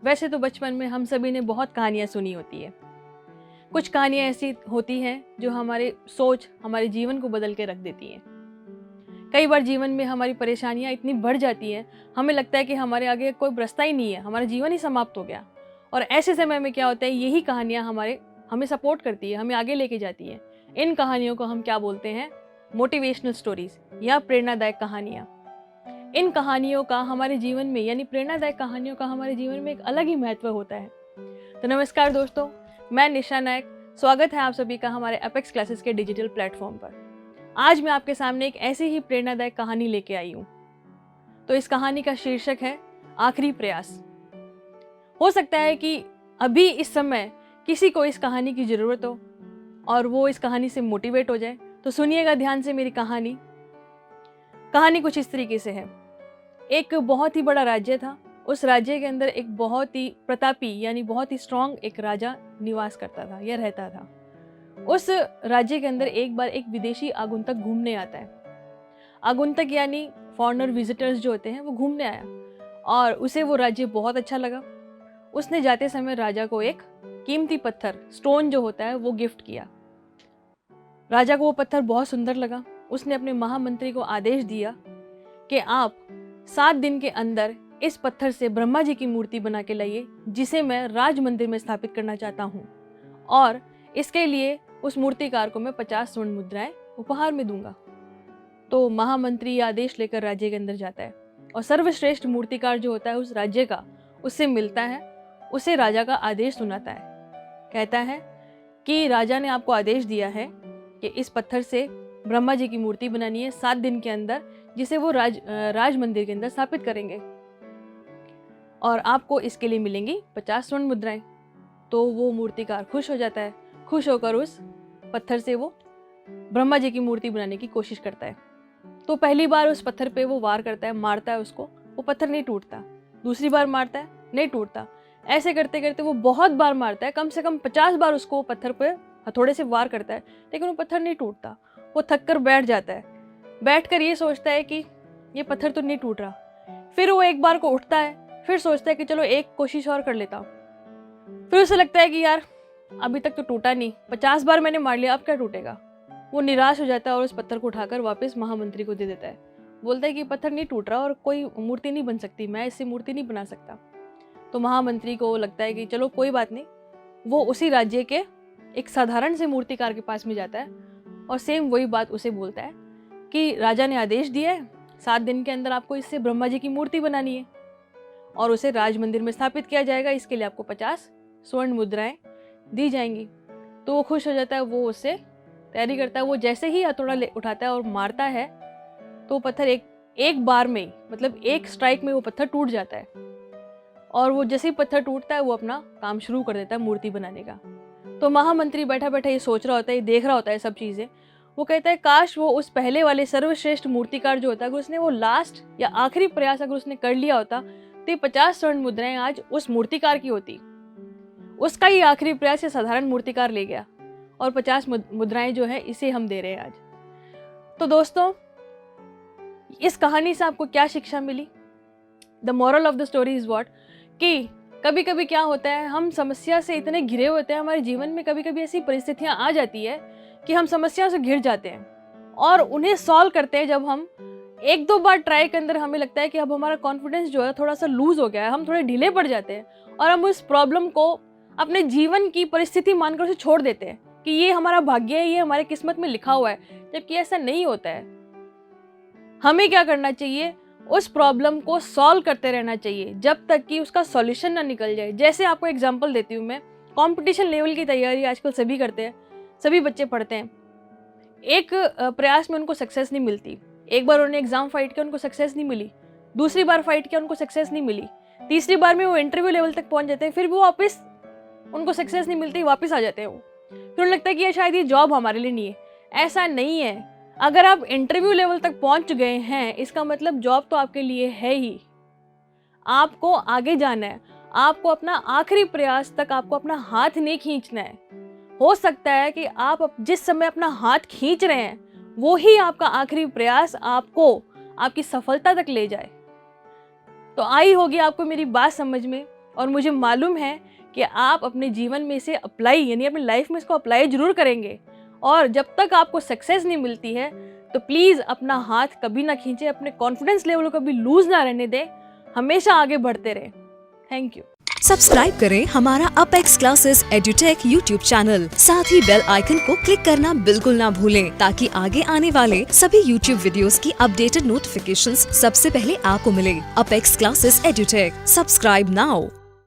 वैसे तो बचपन में हम सभी ने बहुत कहानियाँ सुनी होती है। कुछ कहानियाँ ऐसी होती हैं जो हमारे सोच, हमारे जीवन को बदल के रख देती हैं। कई बार जीवन में हमारी परेशानियाँ इतनी बढ़ जाती हैं, हमें लगता है कि हमारे आगे कोई रास्ता ही नहीं है, हमारा जीवन ही समाप्त हो गया। और ऐसे समय में क्या होता है, यही कहानियाँ हमें सपोर्ट करती है, हमें आगे लेके जाती है। इन कहानियों को हम क्या बोलते हैं? मोटिवेशनल स्टोरीज या प्रेरणादायक कहानियाँ। इन कहानियों का हमारे जीवन में, यानी प्रेरणादायक कहानियों का हमारे जीवन में एक अलग ही महत्व होता है। तो नमस्कार दोस्तों, मैं निशा नायक। स्वागत है आप सभी का हमारे अपेक्स क्लासेस के डिजिटल प्लेटफॉर्म पर। आज मैं आपके सामने एक ऐसी ही प्रेरणादायक कहानी लेके आई हूँ। तो इस कहानी का शीर्षक है आखिरी प्रयास। हो सकता है कि अभी इस समय किसी को इस कहानी की ज़रूरत हो और वो इस कहानी से मोटिवेट हो जाए। तो सुनिएगा ध्यान से मेरी कहानी। कहानी कुछ इस तरीके से है। एक बहुत ही बड़ा राज्य था। उस राज्य के अंदर एक बहुत ही प्रतापी, यानी बहुत ही स्ट्रांग एक राजा निवास करता था या रहता था। उस राज्य के अंदर एक बार एक विदेशी आगंतुक घूमने आता है। आगंतुक यानी फॉरेनर विजिटर्स जो होते हैं, वो घूमने आया और उसे वो राज्य बहुत अच्छा लगा। उसने जाते समय राजा को एक कीमती पत्थर, स्टोन जो होता है, वो गिफ्ट किया। राजा को वो पत्थर बहुत सुंदर लगा। उसने अपने महामंत्री को आदेश दिया कि आप 7 दिन के अंदर इस पत्थर से ब्रह्मा जी की मूर्ति बना के लाइए, जिसे मैं राज मंदिर में स्थापित करना चाहता हूँ, और इसके लिए उस मूर्तिकार को मैं 50 स्वर्ण मुद्राएं उपहार में दूंगा। तो महामंत्री ये आदेश लेकर राज्य के अंदर जाता है और सर्वश्रेष्ठ मूर्तिकार जो होता है उस राज्य का, उससे मिलता है, उसे राजा का आदेश सुनाता है। कहता है कि राजा ने आपको आदेश दिया है कि इस पत्थर से ब्रह्मा जी की मूर्ति बनानी है 7 दिन के अंदर, जिसे वो राज मंदिर के अंदर स्थापित करेंगे, और आपको इसके लिए मिलेंगी 50 स्वर्ण मुद्राएं। तो वो मूर्तिकार खुश हो जाता है। खुश होकर उस पत्थर से वो ब्रह्मा जी की मूर्ति बनाने की कोशिश करता है। तो पहली बार उस पत्थर पे वो वार करता है, मारता है उसको, वो पत्थर नहीं टूटता। दूसरी बार मारता है, नहीं टूटता। ऐसे करते करते वो बहुत बार मारता है, कम से कम 50 बार उसको वो पत्थर पे हथौड़े से वार करता है, लेकिन वो पत्थर नहीं टूटता। वो थक कर बैठ जाता है। बैठकर ये सोचता है कि ये पत्थर तो नहीं टूट रहा। फिर वो एक बार को उठता है, फिर सोचता है कि चलो एक कोशिश और कर लेता हूँ। फिर उसे लगता है कि यार अभी तक तो टूटा नहीं, 50 बार मैंने मार लिया, अब क्या टूटेगा। वो निराश हो जाता है और उस पत्थर को उठाकर वापस महामंत्री को दे देता है। बोलता है कि पत्थर नहीं टूट रहा और कोई मूर्ति नहीं बन सकती, मैं इससे मूर्ति नहीं बना सकता। तो महामंत्री को लगता है कि चलो कोई बात नहीं। वो उसी राज्य के एक साधारण से मूर्तिकार के पास में जाता है और सेम वही बात उसे बोलता है कि राजा ने आदेश दिया है 7 दिन के अंदर आपको इससे ब्रह्मा जी की मूर्ति बनानी है और उसे राज मंदिर में स्थापित किया जाएगा। इसके लिए आपको 50 स्वर्ण मुद्राएं दी जाएंगी। तो वो खुश हो जाता है, वो उससे तैयारी करता है। वो जैसे ही हथौड़ा उठाता है और मारता है तो वो पत्थर एक बार में, मतलब एक स्ट्राइक में वो पत्थर टूट जाता है। और वो जैसे ही पत्थर टूटता है वो अपना काम शुरू कर देता है मूर्ति बनाने का। तो महामंत्री बैठा बैठा ये सोच रहा होता है, देख रहा होता है सब चीज़ें। वो कहता है काश वो उस पहले वाले सर्वश्रेष्ठ मूर्तिकार जो होता है, अगर उसने वो लास्ट या आखिरी प्रयास अगर उसने कर लिया होता तो ये 50 स्वर्ण मुद्राएं आज उस मूर्तिकार की होती। उसका ही आखिरी प्रयास ये साधारण मूर्तिकार ले गया और 50 मुद्राएं जो है इसे हम दे रहे हैं आज। तो दोस्तों, इस कहानी से आपको क्या शिक्षा मिली? The moral of the story is what, कि कभी कभी क्या होता है, हम समस्या से इतने घिरे होते हैं, हमारे जीवन में कभी कभी ऐसी परिस्थितियां आ जाती है कि हम समस्या से घिर जाते हैं और उन्हें सॉल्व करते हैं। जब हम 1-2 बार ट्राई के अंदर हमें लगता है कि अब हमारा कॉन्फिडेंस जो है थोड़ा सा लूज हो गया है, हम थोड़े ढीले पड़ जाते हैं और हम उस प्रॉब्लम को अपने जीवन की परिस्थिति मानकर उसे छोड़ देते हैं कि ये हमारा भाग्य है, ये हमारे किस्मत में लिखा हुआ है, जबकि ऐसा नहीं होता है। हमें क्या करना चाहिए? उस प्रॉब्लम को सॉल्व करते रहना चाहिए जब तक कि उसका सॉल्यूशन ना निकल जाए। जैसे आपको एग्जांपल देती हूँ मैं, कंपटीशन लेवल की तैयारी आजकल सभी करते हैं, सभी बच्चे पढ़ते हैं। एक प्रयास में उनको सक्सेस नहीं मिलती। एक बार उन्होंने एग्जाम फाइट किया, उनको सक्सेस नहीं मिली। दूसरी बार फाइट किया, उनको सक्सेस नहीं मिली। तीसरी बार में वो इंटरव्यू लेवल तक पहुंच जाते हैं, फिर वो वापस उनको सक्सेस नहीं मिलती, वापस आ जाते हैं वो। फिर उन्हें लगता है कि ये शायद ये जॉब हमारे लिए नहीं है। ऐसा नहीं है। अगर आप इंटरव्यू लेवल तक पहुंच गए हैं, इसका मतलब जॉब तो आपके लिए है ही। आपको आगे जाना है, आपको अपना आखिरी प्रयास तक आपको अपना हाथ नहीं खींचना है। हो सकता है कि आप जिस समय अपना हाथ खींच रहे हैं वो ही आपका आखिरी प्रयास आपको आपकी सफलता तक ले जाए। तो आई होगी आपको मेरी बात समझ में, और मुझे मालूम है कि आप अपने जीवन में इसे अप्लाई यानी अपनी लाइफ में इसको अप्लाई जरूर करेंगे। और जब तक आपको सक्सेस नहीं मिलती है तो प्लीज़ अपना हाथ कभी ना खींचे, अपने कॉन्फिडेंस लेवल को कभी लूज़ ना रहने दें, हमेशा आगे बढ़ते रहें। Thank you. सब्सक्राइब करें हमारा apex classes edutech YouTube channel, साथ ही बेल आइकन को क्लिक करना बिल्कुल ना भूलें ताकि आगे आने वाले सभी यूट्यूब वीडियोस की अपडेटेड नोटिफिकेशंस सबसे पहले आपको मिले। Apex classes edutech, subscribe now.